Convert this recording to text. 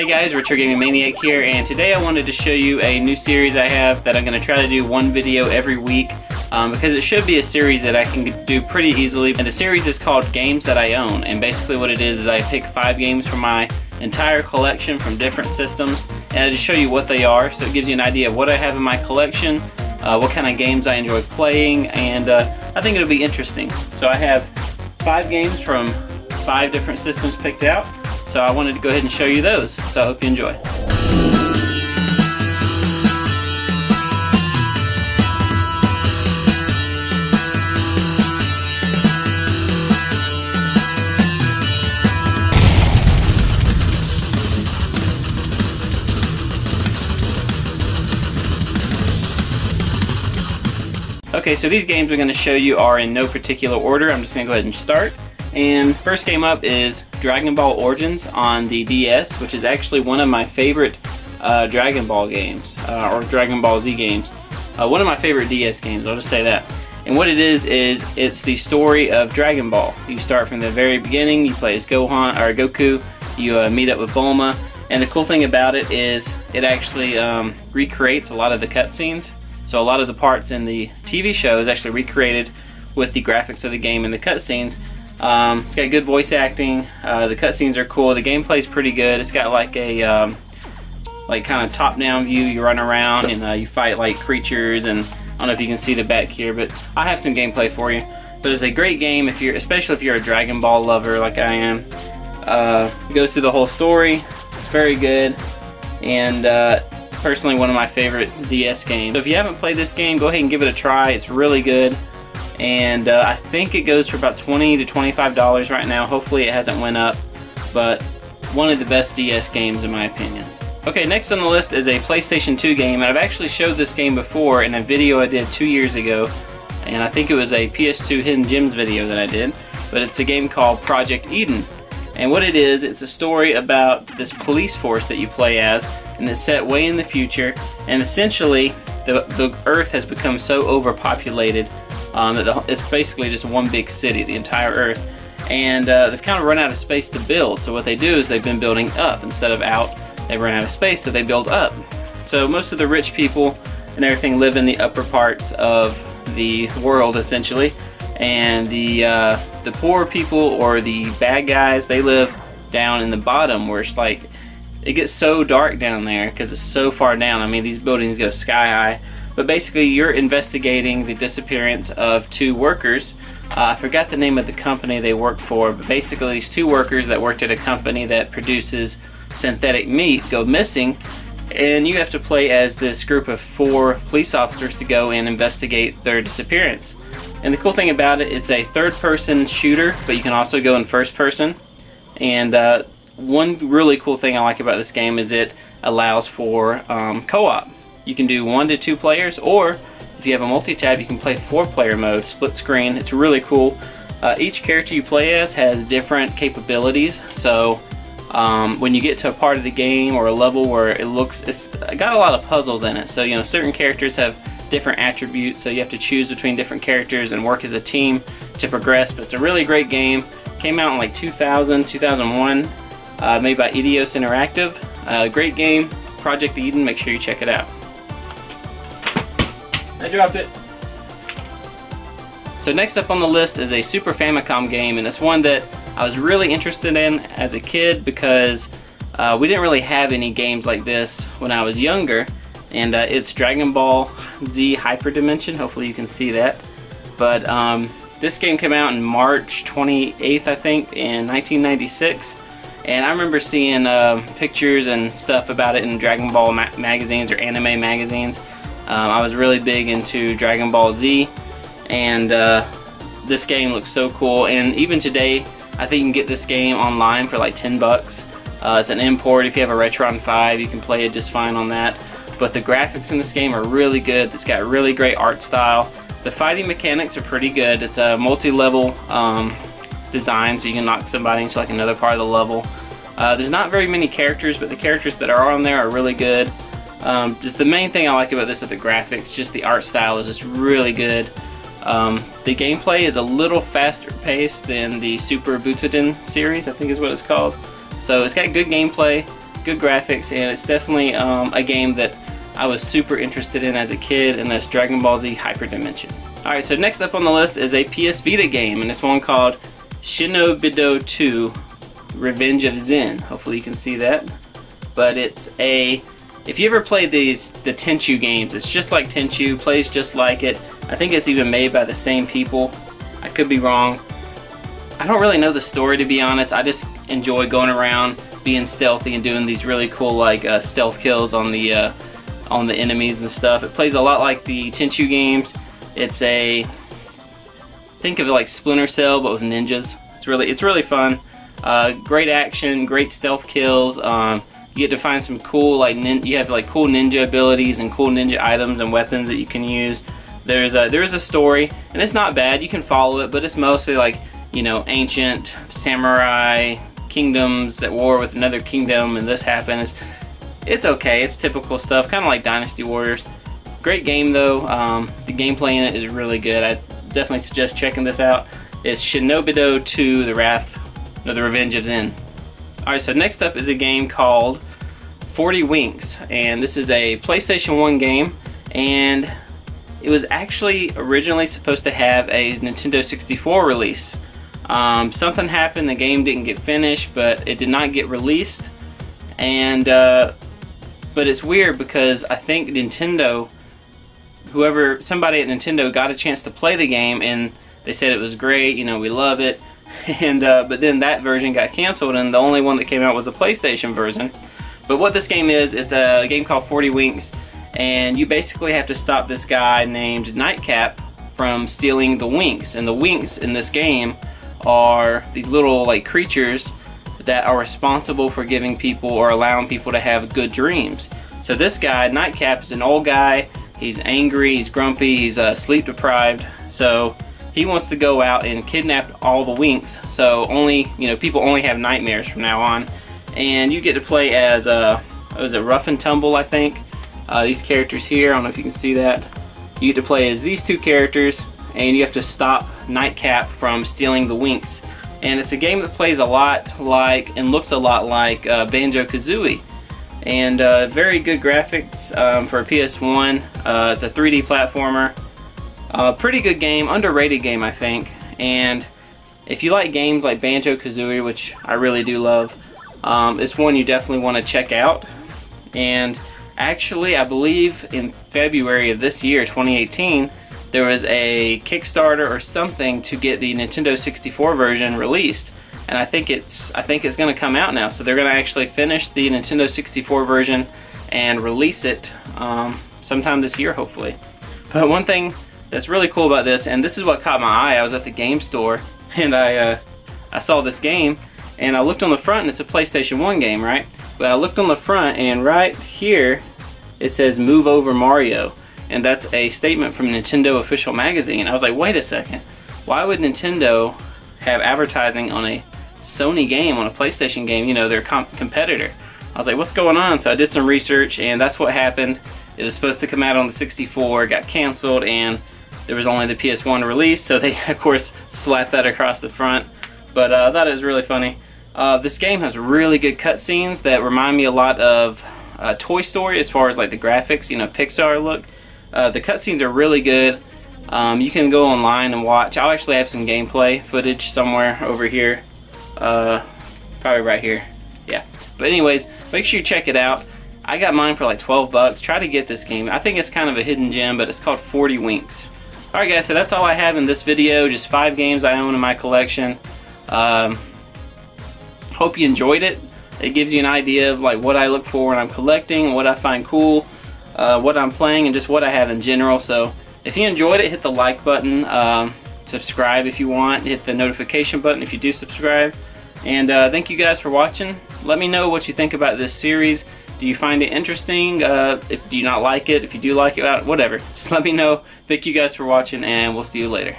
Hey guys, Retro Gaming Maniac here, and today I wanted to show you a new series I have that I'm going to try to do one video every week because it should be a series that I can do pretty easily. And the series is called Games That I Own, and basically what it is I pick 5 games from my entire collection from different systems, and I just show you what they are, so it gives you an idea of what I have in my collection, what kind of games I enjoy playing, and I think it'll be interesting. So I have 5 games from 5 different systems picked out. So I wanted to go ahead and show you those, so I hope you enjoy. Okay, so these games I'm going to show you are in no particular order. I'm just going to go ahead and start. And first game up is Dragon Ball Origins on the DS, which is actually one of my favorite Dragon Ball games, or Dragon Ball Z games. One of my favorite DS games, I'll just say that. And what it is it's the story of Dragon Ball. You start from the very beginning, you play as Goku, you meet up with Bulma, and the cool thing about it is it actually recreates a lot of the cutscenes. So a lot of the parts in the TV show is actually recreated with the graphics of the game and the cutscenes. It's got good voice acting, the cutscenes are cool, the gameplay's pretty good. It's got like a kind of top-down view. You run around and you fight like creatures, and I don't know if you can see the back here, but I have some gameplay for you. But it's a great game if you're, especially if you're a Dragon Ball lover like I am. It goes through the whole story. It's very good, and personally one of my favorite DS games. So if you haven't played this game, go ahead and give it a try. It's really good. And I think it goes for about $20 to $25 right now. Hopefully it hasn't went up, but one of the best DS games in my opinion. Okay, next on the list is a PlayStation 2 game, and I've actually showed this game before in a video I did 2 years ago, and I think it was a PS2 Hidden Gems video that I did, but it's a game called Project Eden. And what it is, it's a story about this police force that you play as, and it's set way in the future, and essentially the Earth has become so overpopulated that it's basically just one big city, the entire Earth, and they've kind of run out of space to build. So what they do is they've been building up instead of out. They've run out of space, so they build up. So most of the rich people and everything live in the upper parts of the world essentially, and the poor people or the bad guys, they live down in the bottom, where it's like it gets so dark down there because it's so far down. I mean, these buildings go sky high. But basically you're investigating the disappearance of 2 workers. I forgot the name of the company they work for, but basically these 2 workers that worked at a company that produces synthetic meat go missing, and you have to play as this group of 4 police officers to go and investigate their disappearance. And the cool thing about it, it's a third-person shooter, but you can also go in first person. And one really cool thing I like about this game is it allows for co-op. You can do 1 to 2 players, or if you have a multi-tab, you can play 4-player mode, split screen. It's really cool. Each character you play as has different capabilities, so when you get to a part of the game or a level where it's got a lot of puzzles in it, so you know, certain characters have different attributes, so you have to choose between different characters and work as a team to progress. But it's a really great game. Came out in like 2000, 2001, made by Eidos Interactive. Great game, Project Eden, make sure you check it out. I dropped it. So next up on the list is a Super Famicom game, and it's one that I was really interested in as a kid because we didn't really have any games like this when I was younger, and it's Dragon Ball Z Hyper Dimension. Hopefully you can see that. But this game came out in March 28th, I think, in 1996. And I remember seeing pictures and stuff about it in Dragon Ball magazines or anime magazines. I was really big into Dragon Ball Z, and this game looks so cool. And even today, I think you can get this game online for like 10 bucks. It's an import. If you have a Retron 5, you can play it just fine on that. But the graphics in this game are really good. It's got really great art style. The fighting mechanics are pretty good. It's a multi-level design, so you can knock somebody into like another part of the level. There's not very many characters, but the characters that are on there are really good. Just the main thing I like about this is the graphics. Just the art style is just really good. The gameplay is a little faster paced than the Super Butoden series, I think is what it's called. So it's got good gameplay. good graphics, and it's definitely a game that I was super interested in as a kid, and that's Dragon Ball Z Hyper Dimension. Alright, so next up on the list is a PS Vita game, and it's one called Shinobi 2 Revenge of Zen. Hopefully you can see that. But it's a, if you ever played the Tenchu games, it's just like Tenchu, plays just like it. I think it's even made by the same people. I could be wrong. I don't really know the story, to be honest. I just enjoy going around, being stealthy, and doing these really cool like stealth kills on the enemies and stuff. It plays a lot like the Tenchu games. It's a, think of it like Splinter Cell but with ninjas. It's really fun. Great action, great stealth kills. You get to find some cool like you have like cool ninja abilities and cool ninja items and weapons that you can use. There is a story, and it's not bad. You can follow it, but it's mostly like, you know, ancient samurai kingdoms at war with another kingdom, and this happens. It's okay. It's typical stuff, kind of like Dynasty Warriors. Great game though. The gameplay in it is really good. I definitely suggest checking this out. It's Shinobi 2 The Revenge of Zen. Alright, so next up is a game called 40 Winks, and this is a PlayStation 1 game, and it was actually originally supposed to have a Nintendo 64 release. Something happened, the game didn't get finished, but it did not get released, and but it's weird because I think Nintendo, somebody at Nintendo got a chance to play the game, and they said it was great, you know, we love it. And but then that version got canceled, and the only one that came out was the PlayStation version. But what this game is, it's a game called 40 Winks, and you basically have to stop this guy named Nightcap from stealing the winks. And the winks in this game are these little like creatures that are responsible for giving people or allowing people to have good dreams. So this guy, Nightcap, is an old guy. He's angry, he's grumpy, he's sleep deprived. So he wants to go out and kidnap all the winks, so only, you know, people only have nightmares from now on. And you get to play as was it Rough and Tumble, I think. These characters here, I don't know if you can see that. You get to play as these two characters, and you have to stop Nightcap from stealing the winks. And it's a game that plays a lot like and looks a lot like Banjo-Kazooie. And very good graphics for a PS1. It's a 3D platformer. Pretty good game, underrated game I think, and if you like games like Banjo-Kazooie, which I really do love, it's one you definitely want to check out. And actually, I believe in February of this year, 2018, there was a Kickstarter or something to get the Nintendo 64 version released, and I think it's going to come out now. So they're going to actually finish the Nintendo 64 version and release it sometime this year, hopefully. But one thing that's really cool about this, and this is what caught my eye, I was at the game store and I saw this game, and I looked on the front, and it's a PlayStation 1 game, right? But I looked on the front, and right here it says "Move Over Mario," and that's a statement from Nintendo Official Magazine. I was like, wait a second, why would Nintendo have advertising on a Sony game, on a PlayStation game, you know, their competitor? I was like, what's going on? So I did some research, and that's what happened. It was supposed to come out on the 64, got canceled, and there was only the PS1 release, so they of course slapped that across the front. But I thought it was really funny. This game has really good cutscenes that remind me a lot of Toy Story as far as like the graphics, you know, Pixar look. The cutscenes are really good. You can go online and watch. I'll actually have some gameplay footage somewhere over here. Probably right here. Yeah. But anyways, make sure you check it out. I got mine for like 12 bucks. Try to get this game. I think it's kind of a hidden gem, but it's called 40 Winks. Alright guys, so that's all I have in this video. Just 5 games I own in my collection. Hope you enjoyed it. It gives you an idea of like what I look for when I'm collecting, what I find cool, what I'm playing, and just what I have in general. So if you enjoyed it, hit the like button, subscribe if you want, hit the notification button if you do subscribe. And thank you guys for watching. Let me know what you think about this series. Do you find it interesting? Do you not like it? If you do like it, whatever. Just let me know. Thank you guys for watching, and we'll see you later.